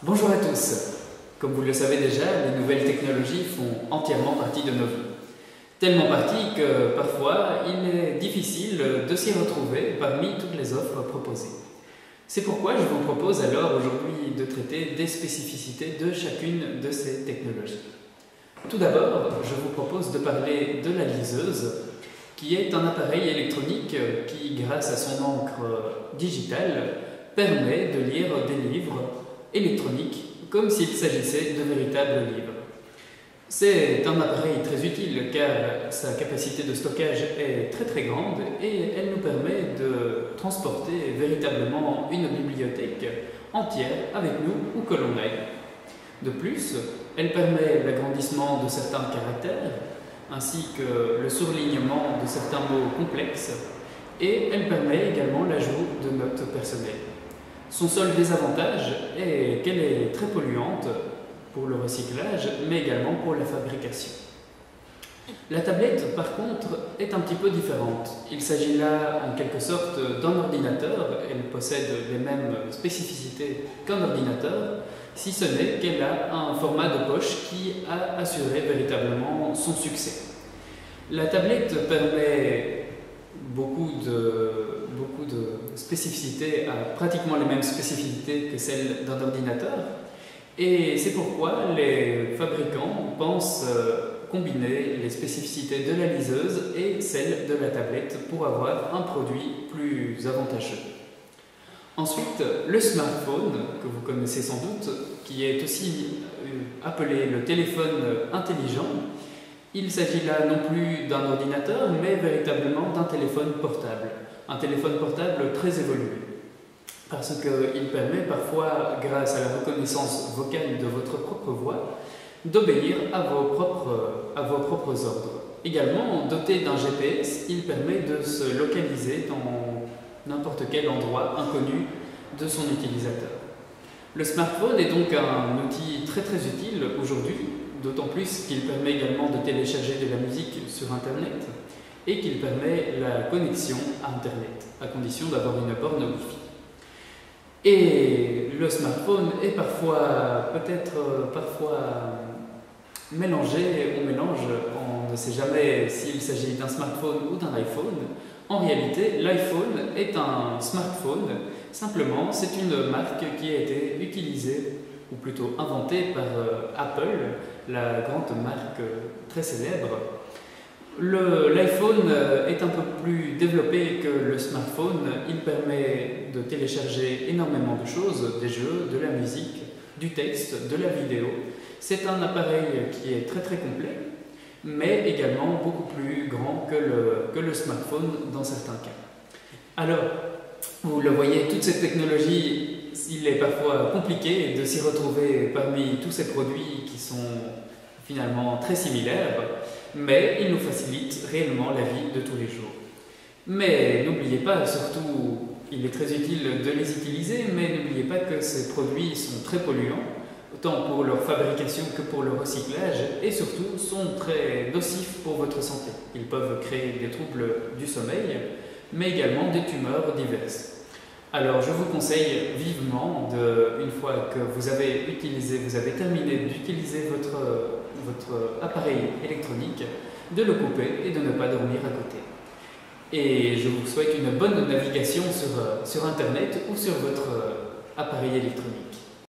Bonjour à tous. Comme vous le savez déjà, les nouvelles technologies font entièrement partie de nos vies. Tellement partie que parfois il est difficile de s'y retrouver parmi toutes les offres proposées. C'est pourquoi je vous propose alors aujourd'hui de traiter des spécificités de chacune de ces technologies. Tout d'abord, je vous propose de parler de la liseuse, qui est un appareil électronique qui, grâce à son encre digitale, permet de lire des livres électroniques comme s'il s'agissait de véritables livres. C'est un appareil très utile car sa capacité de stockage est très grande et elle nous permet de transporter véritablement une bibliothèque entière avec nous où que l'on aille. De plus, elle permet l'agrandissement de certains caractères ainsi que le surlignement de certains mots complexes et elle permet également l'ajout de notes personnelles. Son seul désavantage est qu'elle est très polluante pour le recyclage, mais également pour la fabrication. La tablette, par contre, est un petit peu différente. Il s'agit là, en quelque sorte, d'un ordinateur. Elle possède les mêmes spécificités qu'un ordinateur, si ce n'est qu'elle a un format de poche qui a assuré véritablement son succès. La tablette permet beaucoup de spécificités, à pratiquement les mêmes spécificités que celles d'un ordinateur, et c'est pourquoi les fabricants pensent combiner les spécificités de la liseuse et celles de la tablette pour avoir un produit plus avantageux. Ensuite, le smartphone, que vous connaissez sans doute, qui est aussi appelé le téléphone intelligent. Il s'agit là non plus d'un ordinateur, mais véritablement d'un téléphone portable. Un téléphone portable très évolué, parce qu'il permet parfois, grâce à la reconnaissance vocale de votre propre voix, d'obéir à vos propres ordres. Également, doté d'un GPS, il permet de se localiser dans n'importe quel endroit inconnu de son utilisateur. Le smartphone est donc un outil très utile aujourd'hui, d'autant plus qu'il permet également de télécharger de la musique sur Internet et qu'il permet la connexion à Internet, à condition d'avoir une borne Wi-Fi. Et le smartphone est peut-être parfois mélangé, on ne sait jamais s'il s'agit d'un smartphone ou d'un iPhone. En réalité, l'iPhone est un smartphone, simplement c'est une marque qui a été utilisée, ou plutôt inventée par Apple, la grande marque très célèbre. L'iPhone est un peu plus développé que le smartphone. Il permet de télécharger énormément de choses, des jeux, de la musique, du texte, de la vidéo. C'est un appareil qui est très complet, mais également beaucoup plus grand que le smartphone dans certains cas. Alors, vous le voyez, toute cette technologie, il est parfois compliqué de s'y retrouver parmi tous ces produits qui sont finalement très similaires, mais ils nous facilitent réellement la vie de tous les jours. Mais n'oubliez pas, surtout, il est très utile de les utiliser, mais n'oubliez pas que ces produits sont très polluants, autant pour leur fabrication que pour leur recyclage, et surtout sont très nocifs pour votre santé. Ils peuvent créer des troubles du sommeil, mais également des tumeurs diverses. Alors je vous conseille vivement, une fois que vous avez terminé d'utiliser votre appareil électronique, de le couper et de ne pas dormir à côté. Et je vous souhaite une bonne navigation sur Internet ou sur votre appareil électronique.